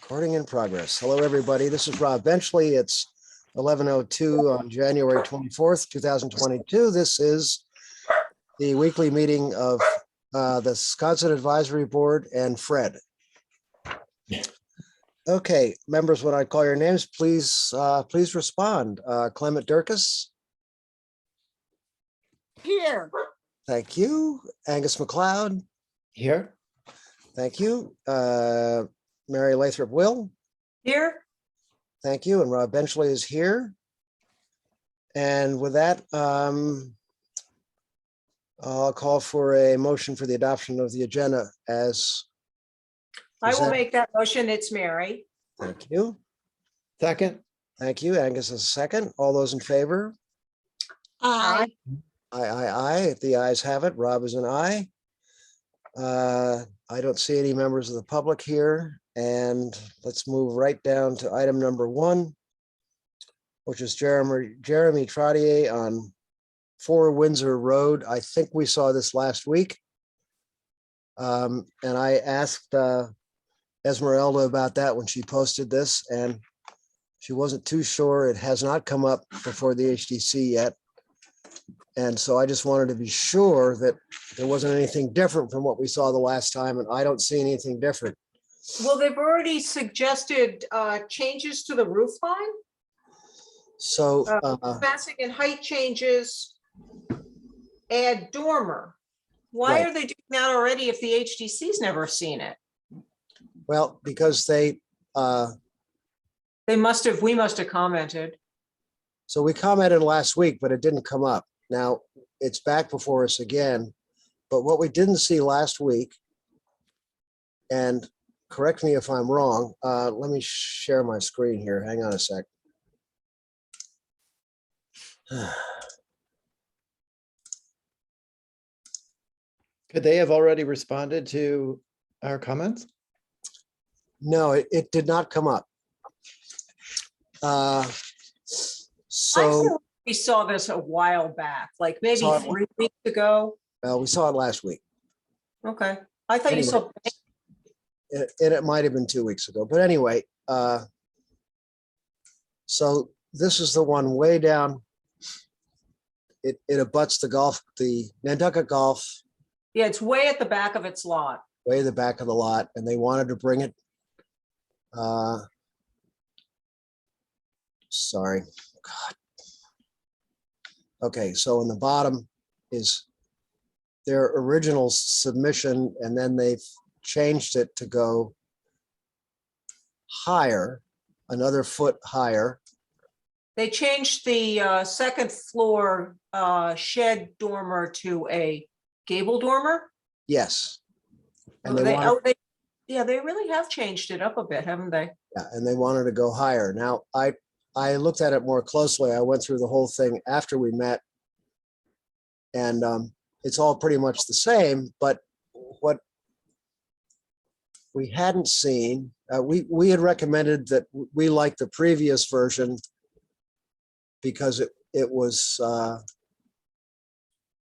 Recording in progress. Hello, everybody. This is Rob Benchley. It's 11:02 on January 24th, 2022. This is the weekly meeting of the Sconset Advisory Board and Fred. Okay, members, when I call your names, please respond. Clement Durkis. Here. Thank you. Angus McLeod. Here. Thank you. Mary Lathrop Will. Here. Thank you. And Rob Benchley is here. And with that, I'll call for a motion for the adoption of the agenda as I will make that motion. It's Mary. Thank you. Second. Thank you. Angus is a second. All those in favor? Aye. Aye. The ayes have it. Rob is an aye. I don't see any members of the public here. And let's move right down to item number 1, which is Jeremy Trottier on 4 Windsor Road. I think we saw this last week. And I asked Esmeralda about that when she posted this, and she wasn't too sure. It has not come up before the HDC yet. And so I just wanted to be sure that there wasn't anything different from what we saw the last time, and I don't see anything different. Well, they've already suggested changes to the roof line, So massing and height changes, add dormer. Why Right. are they doing that already if the HDC's never seen it? well, because we must have commented. so we commented last week, but it didn't come up. Now it's back before us again. But what we didn't see last week, and correct me if I'm wrong, let me share my screen here. Hang on a sec. Could they have already responded to our comments? No, it did not come up. I So thought we saw this a while back, like maybe Saw it. 3 weeks ago. we saw it last week. Okay. I thought you Anyway. saw. It might have been 2 weeks ago, but anyway, so this is the one way down. It abuts the Nantucket Golf, Yeah, it's way at the back of its lot. way the back of the lot, and they wanted to bring it. Sorry, God. Okay, so in the bottom is their original submission, and then they've changed it to go higher, another foot higher. They changed the second floor shed dormer to a gable dormer. Yes. And Oh, they wanted, yeah, they really have changed it up a bit, haven't they? yeah, and they wanted to go higher. Now, I looked at it more closely. I went through the whole thing after we met. And it's all pretty much the same, but what we hadn't seen, we had recommended that we liked the previous version because it was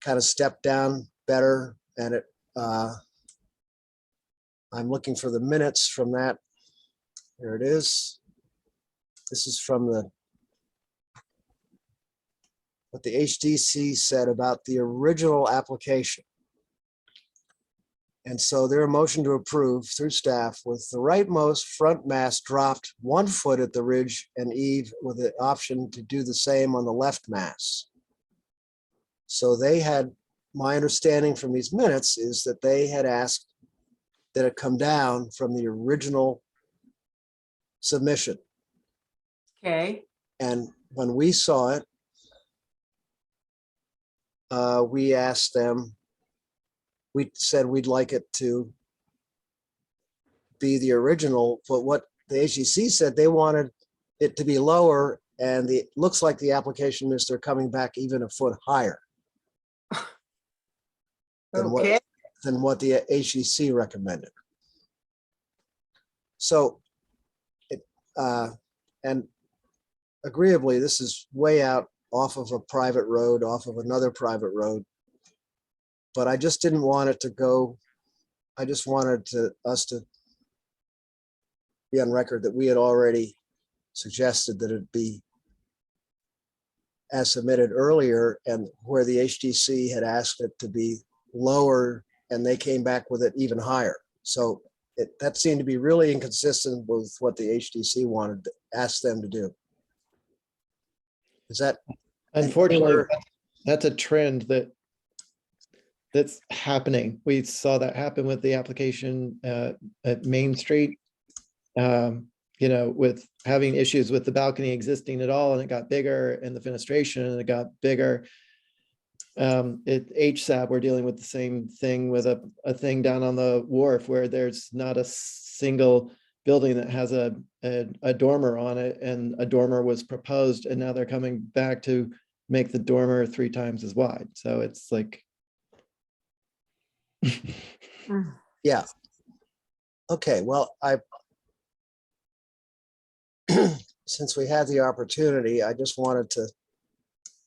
kind of stepped down better, and it I'm looking for the minutes from that. Here it is. This is from what the HDC said about the original application. And so their motion to approve through staff with the rightmost front mast dropped 1 foot at the ridge and eave with the option to do the same on the left mast. So they had, my understanding from these minutes is that they had asked that it come down from the original submission. Okay. And when we saw it, we asked them, we said we'd like it to be the original, but what the HGC said, they wanted it to be lower, and it looks like the application is they're coming back even a foot higher than Okay. what the HGC recommended. So and agreeably, this is way out off of a private road, off of another private road. But I just didn't want it to go, I just wanted us to be on record that we had already suggested that it be as submitted earlier, and where the HDC had asked it to be lower and they came back with it even higher. So that seemed to be really inconsistent with what the HDC wanted to ask them to do. Is that? Unfortunately, anywhere- that's a trend that's happening. We saw that happen with the application at Main Street. You know, with having issues with the balcony existing at all, and it got bigger, and the fenestration, and it got bigger. At HSAB, we're dealing with the same thing with a thing down on the wharf where there's not a single building that has a dormer on it, and a dormer was proposed, and now they're coming back to make the dormer 3 times as wide. So it's like, Yeah. Okay, well, since we had the opportunity, I just wanted to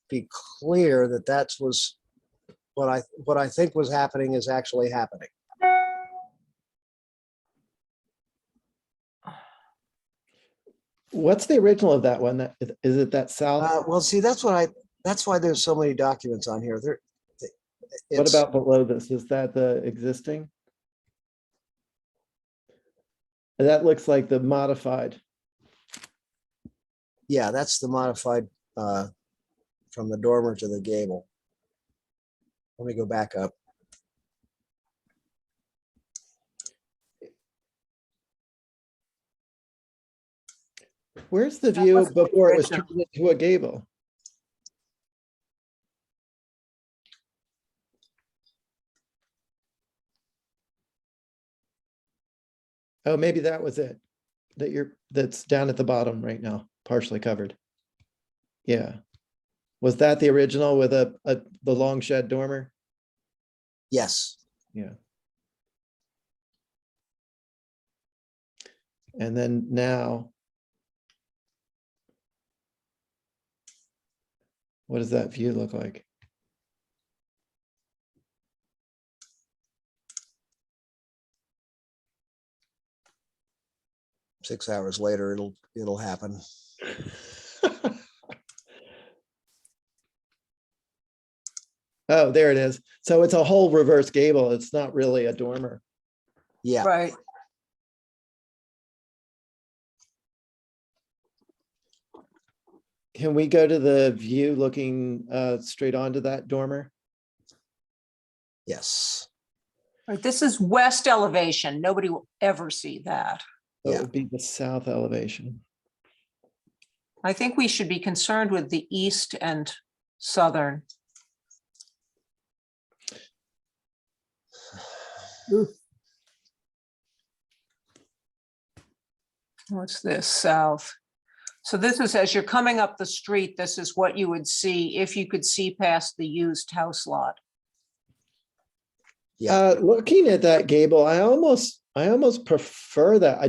be clear that that was what I think was happening is actually happening. what's the original of that one? That is it that south? Well, see, that's why there's so many documents on here. What It's- about below this? Is that the existing? That looks like the modified. Yeah, that's the modified from the dormer to the gable. Let me go back up. Where's the view was the before it was original. turned into a gable? Oh, maybe that was it. That's down at the bottom right now, partially covered. Yeah. Was that the original with the long shed dormer? Yes. Yeah. And then now, what does that view look like? Six hours later, it'll happen. Oh, there it is. So it's a whole reverse gable. It's not really a dormer. Yeah. Right. Can we go to the view looking straight onto that dormer? Yes. Right, this is west elevation. Nobody will ever see that. That Yeah. would be the south elevation. I think we should be concerned with the east and southern. What's this, south? So this is, as you're coming up the street, this is what you would see if you could see past the used house lot. Yeah. Looking at that gable, I almost prefer that.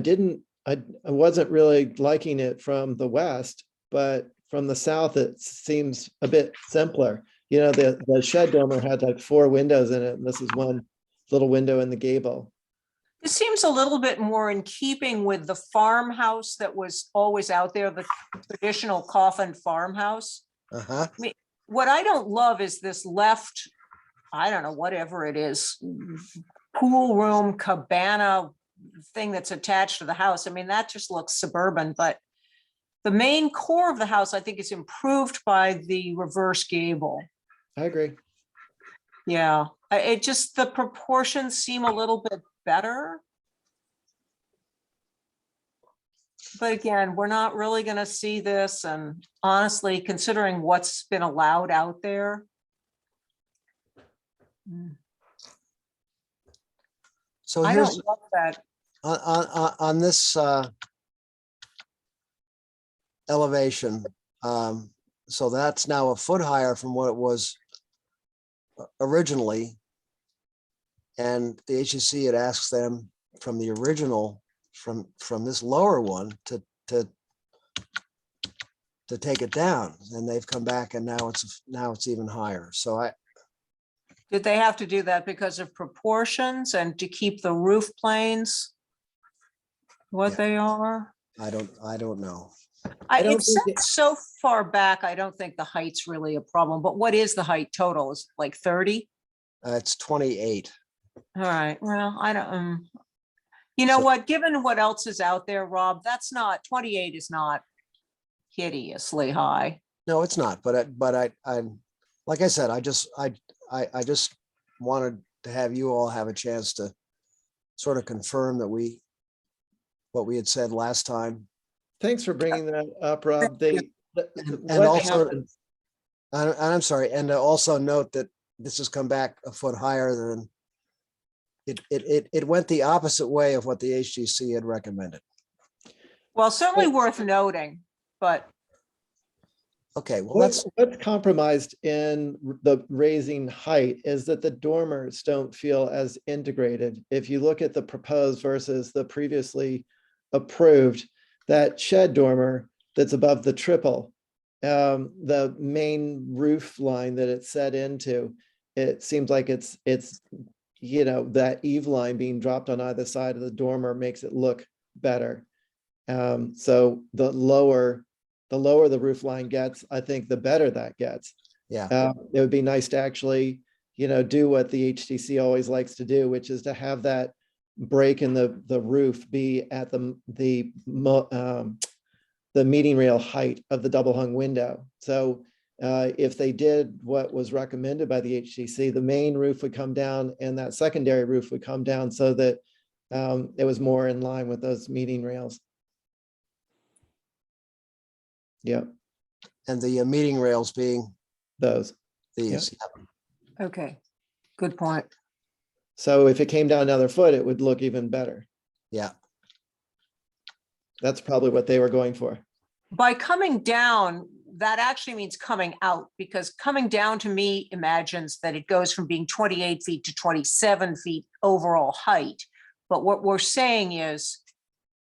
I wasn't really liking it from the west, but from the south, it seems a bit simpler. You know, the shed dormer had like 4 windows in it, and this is one little window in the gable. This seems a little bit more in keeping with the farmhouse that was always out there, the traditional coffin farmhouse. Uh-huh. What I don't love is this left, I don't know, whatever it is, pool room, cabana thing that's attached to the house. I mean, that just looks suburban, but the main core of the house, I think, is improved by the reverse gable. I agree. Yeah, it just, the proportions seem a little bit better. But again, we're not really going to see this, and honestly, considering what's been allowed out there. So I here's don't love that. on this elevation. So that's now a foot higher from what it was originally. And the HCC had asked them from the original, from this lower one to take it down, and they've come back, and now it's even higher. So Did they have to do that because of proportions and to keep the roof planes? what Yeah. they are. I don't know. I don't It's think set so far back, I don't think the height's really a problem, but what is the height total? Is it like 30? It's 28. All right, well, I don't, you know So- what, given what else is out there, Rob, 28 is not hideously high. No, it's not, I'm, like I said, I just wanted to have you all have a chance to sort of confirm that what we had said last time. Thanks for bringing that up, Rob. And What also, happens? and I'm sorry, and to also note that this has come back a foot higher than it went the opposite way of what the HGC had recommended. Well, certainly worth noting, but Okay, well, What's compromised in the raising height is that the dormers don't feel as integrated. If you look at the proposed versus the previously approved, that shed dormer that's above the triple, the main roof line that it's set into, it seems like it's that eave line being dropped on either side of the dormer makes it look better. So the lower the roof line gets, I think the better that gets. yeah, It would be nice to actually, do what the HTC always likes to do, which is to have that break in the roof be at the meeting rail height of the double hung window. So if they did what was recommended by the HTC, the main roof would come down and that secondary roof would come down so that it was more in line with those meeting rails. Yeah, and the meeting rails being those. these. okay, good point. So if it came down another foot, it would look even better. Yeah, That's probably what they were going for. By coming down, that actually means coming out, because coming down to me imagines that it goes from being 28 feet to 27 feet overall height. But what we're saying is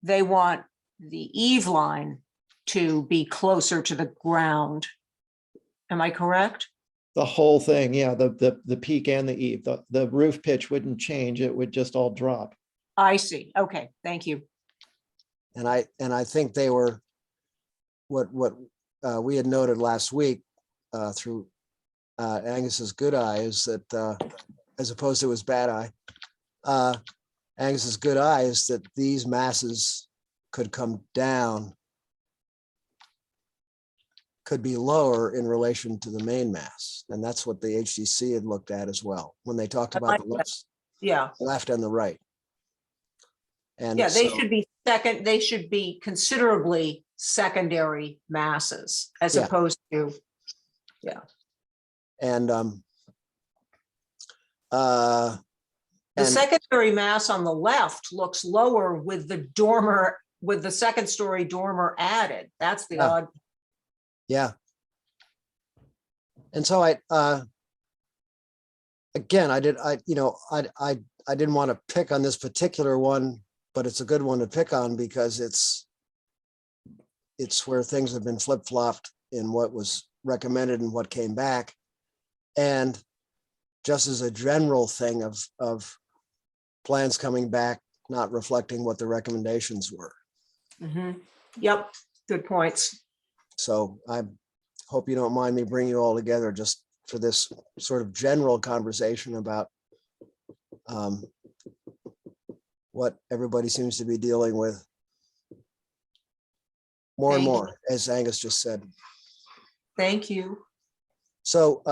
they want the eave line to be closer to the ground. Am I correct? The whole thing, yeah, the peak and the eave, the roof pitch wouldn't change. It would just all drop. I see. Okay, thank you. and I think they were what we had noted last week through Angus's good eye is that as opposed to his bad eye, Angus's good eye is that these masses could come down, could be lower in relation to the main mass. And that's what the HDC had looked at as well, when they talked I about like the that. Yeah, left and the right. And yeah, they so- should be they should be considerably secondary masses as Yeah. opposed to, and the and- secondary mass on the left looks lower with the dormer, with the second story dormer added. That's the Yeah. odd. yeah. And so again, I didn't want to pick on this particular one, but it's a good one to pick on because it's where things have been flip-flopped in what was recommended and what came back. And just as a general thing of plans coming back, not reflecting what the recommendations were. Yep, good points. So I hope you don't mind me bringing you all together just for this sort of general conversation about what everybody seems to be dealing with more and Thank you. more, as Angus just said. Thank you. So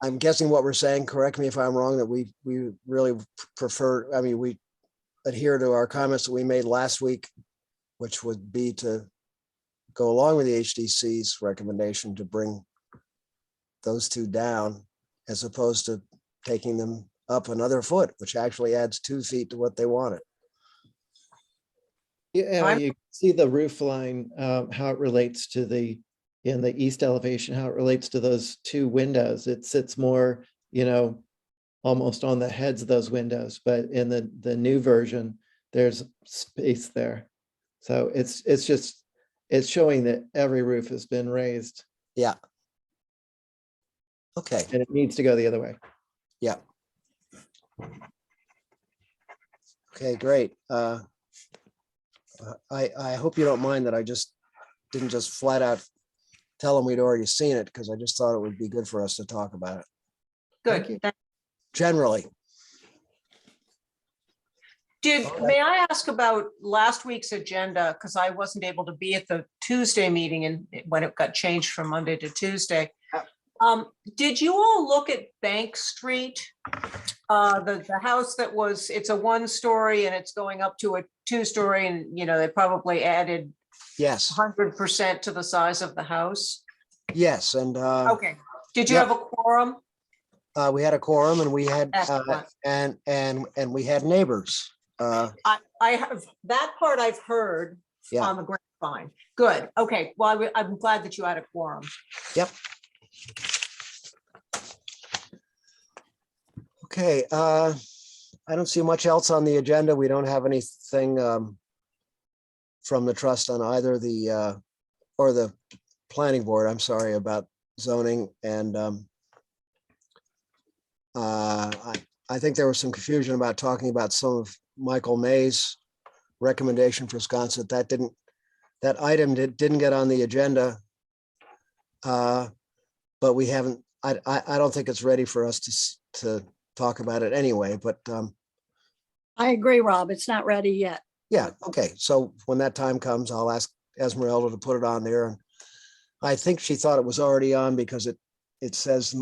I'm guessing what we're saying, correct me if I'm wrong, that we really prefer, I mean, we adhere to our comments that we made last week, which would be to go along with the HDC's recommendation to bring those two down as opposed to taking them up another foot, which actually adds 2 feet to what they wanted. Yeah, I'm- you see the roof line, how it relates to in the east elevation, how it relates to those two windows. It sits more, almost on the heads of those windows, but in the new version, there's space there. So it's showing that every roof has been raised Yeah. Okay, and it needs to go the other way. yeah. Okay, great. I hope you don't mind that I just didn't just flat out tell them we'd already seen it, because I just thought it would be good for us to talk about it Thank you. Good. generally. May I ask about last week's agenda? Because I wasn't able to be at the Tuesday meeting and when it got changed from Monday to Tuesday. Did you all look at Bank Street? The house that was, it's a 1-story and it's going up to a 2-story, and they probably added Yes, 100% to the size of the house. yes, and Okay. Did you Yep. have a quorum? we had a quorum, and we had Excellent. and we had neighbors. I have, that part I've heard Yeah. on the grapevine. Good. Okay. Well, I'm glad that you had a quorum. Yep. Okay, I don't see much else on the agenda. We don't have anything from the trust on either the or the planning board, I'm sorry, about zoning. And I think there was some confusion about talking about some of Michael May's recommendation for Sconset. That item didn't get on the agenda. But we haven't, I don't think it's ready for us to talk about it anyway, but I agree, Rob. It's not ready yet. yeah, okay. So when that time comes, I'll ask Esmeralda to put it on there. And I think she thought it was already on because it says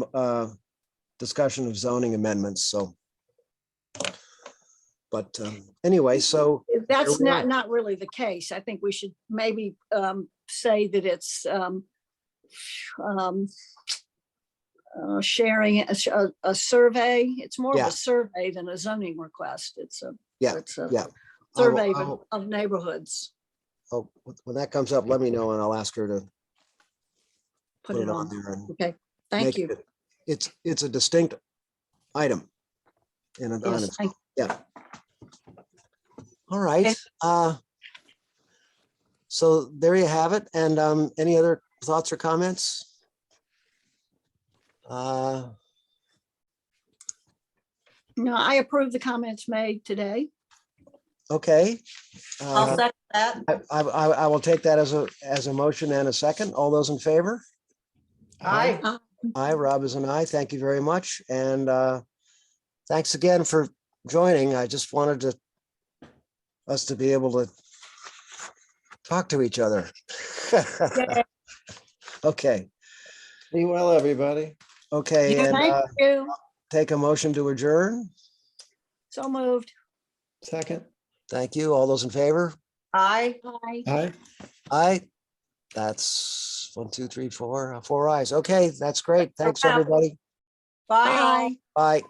discussion of zoning amendments, so. But anyway, so. That's There we are. not really the case. I think we should maybe say that it's sharing a survey. It's more of Yeah. a survey than a zoning request. It's a Yeah, yeah. I will- Survey I will- of neighborhoods. Oh, when that comes up, let me know and I'll ask her to Put put it it on on. there. And Okay, thank make you. it- It's a distinct item. In a, on Yes, its- thank yeah. All right. So there you have it. And any other thoughts or comments? No, I approve the comments made today. Okay. I'll second that. I will take that as a motion and a second. All those in favor? Aye. Aye, Rob is an aye. Thank you very much. And thanks again for joining. I just wanted us to be able to talk to each other. Okay, Be well, everybody. okay, Yeah, and Thank you. take a motion to adjourn. So moved. Second. Thank you. All those in favor? Aye. Bye. Aye. Aye. That's 1, 2, 3, 4, 4 ayes. Okay, that's great. Thanks, Wrap. everybody. Bye. all. Bye. Bye.